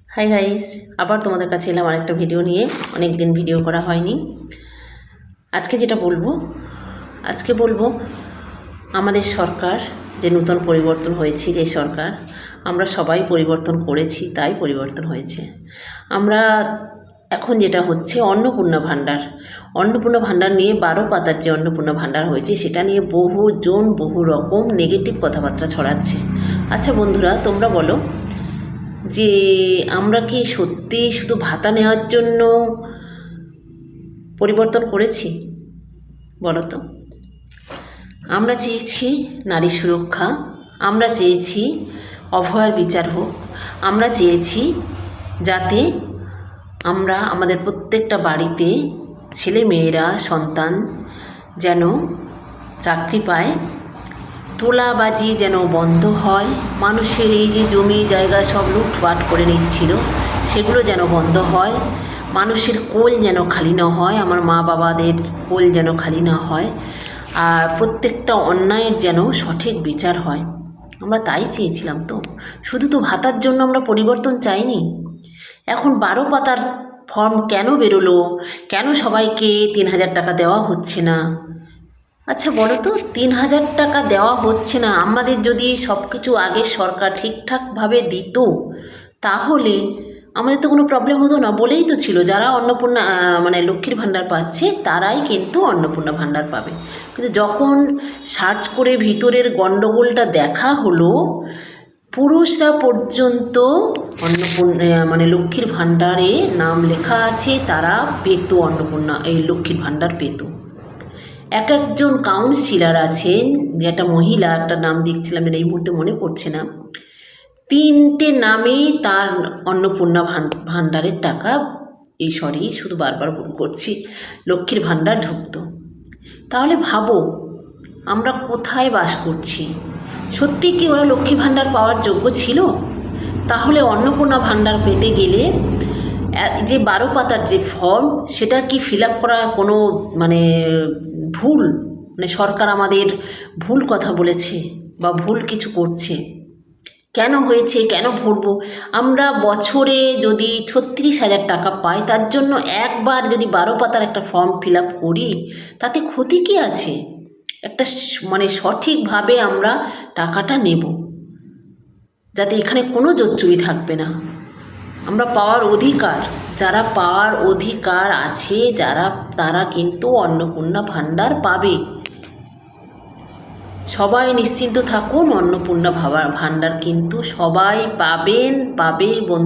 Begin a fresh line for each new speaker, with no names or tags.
Hi guys, আবার তোমাদের কাছে এলাম আরেকটা ভিডিও নিয়ে। অনেক দিন ভিডিও করা হয়নি। আজকে যেটা বলবো, আজকে বলবো আমাদের সরকার যে নূতন পরিবর্তন হয়েছে, যে সরকার আমরা সবাই পরিবর্তন করেছি, তাই পরিবর্তন হয়েছে। আমরা এখন যেটা হচ্ছে অন্নপূর্ণা ভাণ্ডার, অন্নপূর্ণা ভাণ্ডার নিয়ে 12 পাতার যে অন্নপূর্ণা ভাণ্ডার হয়েছে সেটা নিয়ে বহুজন বহু রকম নেগেটিভ কথাবার্তা ছড়াচ্ছে। আচ্ছা বন্ধুরা, তোমরা বলো যে আমরা কি সত্যি শুধু ভাতা নেওয়ার জন্য পরিবর্তন করেছি? বলো তো। আমরা চেয়েছি নারী সুরক্ষা, আমরা চেয়েছি অভয়ার বিচার হোক, আমরা চেয়েছি যাতে আমরা আমাদের প্রত্যেকটা বাড়িতে ছেলে মেয়েরা সন্তান যেন চাকরি পায়, তোলাবাজি যেন বন্ধ হয়, মানুষের এই যে জমি জায়গা সব লুটপাট করে নিচ্ছিল সেগুলো যেন বন্ধ হয়, মানুষের কোল যেন খালি না হয়, আমার মা বাবাদের কোল যেন খালি না হয়, আর প্রত্যেকটা অন্যায়ের যেন সঠিক বিচার হয়। আমরা তাই চেয়েছিলাম। তো শুধু তো ভাতার জন্য আমরা পরিবর্তন চাইনি। এখন 12 পাতার ফর্ম কেন বেরোলো? কেন সবাইকে 3,000 টাকা দেওয়া হচ্ছে না? আচ্ছা বলো তো, 3,000 টাকা দেওয়া হচ্ছে না। আমাদের যদি সব কিছু আগের সরকার ঠিকঠাকভাবে দিত তাহলে আমাদের তো কোনো প্রবলেম হতো না। বলেই তো ছিল যারা অন্নপূর্ণা মানে লক্ষ্মীর ভাণ্ডার পাচ্ছে তারাই কিন্তু অন্নপূর্ণা ভাণ্ডার পাবে। কিন্তু যখন সার্চ করে ভিতরের গণ্ডগোলটা দেখা হলো, পুরুষরা পর্যন্ত অন্নপূর্ণা মানে লক্ষ্মীর ভাণ্ডারে নাম লেখা আছে, তারা পেত অন্নপূর্ণা এই লক্ষ্মীর ভাণ্ডার পেত। এক একজন কাউন্সিলর আছেন, যেটা মহিলা, একটা নাম দেখছিলাম এই মুহূর্তে মনে পড়ছে না, 3টে নামেই তার অন্নপূর্ণা ভাণ্ডারের টাকা, শুধু বারবার ভুল করছি, লক্ষ্মীর ভাণ্ডার ঢুকতো। তাহলে ভাবো আমরা কোথায় বাস করছি? সত্যি কি ওরা লক্ষ্মী ভাণ্ডার পাওয়ার যোগ্য ছিল? তাহলে অন্নপূর্ণা ভাণ্ডার পেতে গেলে যে 12 পাতার যে ফর্ম, সেটা কি ফিল আপ করা কোনো মানে ভুল? মানে সরকার আমাদের ভুল কথা বলেছে বা ভুল কিছু করছে? কেন হয়েছে, কেন ভরবো? আমরা বছরে যদি 36,000 টাকা পাই, তার জন্য একবার যদি 12 পাতার একটা ফর্ম ফিল আপ করি, তাতে ক্ষতি কী আছে? একটা মানে সঠিকভাবে আমরা টাকাটা নেব, যাতে এখানে কোনো জোচ্চুরি থাকবে না। আমরা পাওয়ার অধিকার, যারা পাওয়ার অধিকার আছে তারা কিন্তু অন্নপূর্ণা ভাণ্ডার পাবে। সবাই নিশ্চিন্ত থাকুন, অন্নপূর্ণা ভাণ্ডার কিন্তু সবাই পাবে।